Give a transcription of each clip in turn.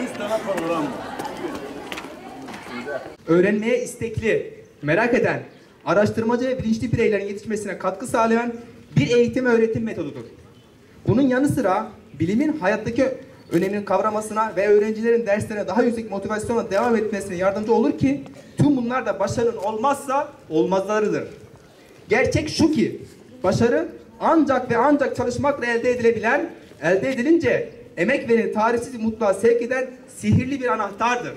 3 tane program var. Öğrenmeye istekli, merak eden, araştırmacı ve bilinçli bireylerin yetişmesine katkı sağlayan bir eğitim öğretim metodudur. Bunun yanı sıra bilimin hayattaki önemini kavramasına ve öğrencilerin derslerine daha yüksek motivasyonla devam etmesine yardımcı olur ki tüm bunlar da başarının olmazsa olmazlarıdır. Gerçek şu ki başarı ancak ve ancak çalışmakla elde edilince emek veren tarihsiz mutluluğa sevk eden sihirli bir anahtardır.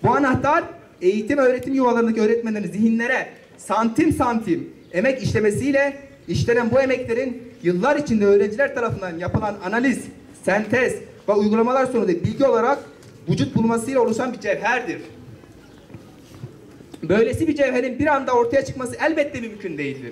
Bu anahtar eğitim öğretim yuvalarındaki öğretmenlerin zihinlere santim santim emek işlemesiyle işlenen bu emeklerin yıllar içinde öğrenciler tarafından yapılan analiz, sentez ve uygulamalar sonunda bilgi olarak vücut bulmasıyla oluşan bir cevherdir. Böylesi bir cevherin bir anda ortaya çıkması elbette mümkün değildir.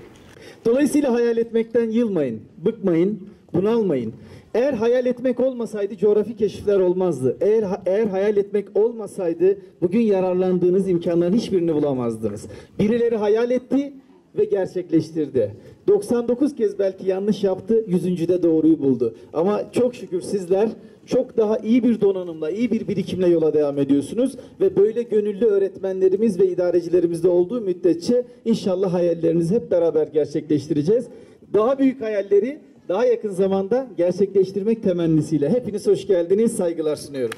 Dolayısıyla hayal etmekten yılmayın, bıkmayın, bunalmayın. Eğer hayal etmek olmasaydı coğrafi keşifler olmazdı. Eğer hayal etmek olmasaydı bugün yararlandığınız imkanların hiçbirini bulamazdınız. Birileri hayal etti ve gerçekleştirdi. 99 kez belki yanlış yaptı, 100.de doğruyu buldu. Ama çok şükür sizler çok daha iyi bir donanımla, iyi bir birikimle yola devam ediyorsunuz ve böyle gönüllü öğretmenlerimiz ve idarecilerimiz de olduğu müddetçe inşallah hayallerinizi hep beraber gerçekleştireceğiz. Daha büyük hayalleri daha yakın zamanda gerçekleştirmek temennisiyle. Hepiniz hoş geldiniz, saygılar sunuyorum.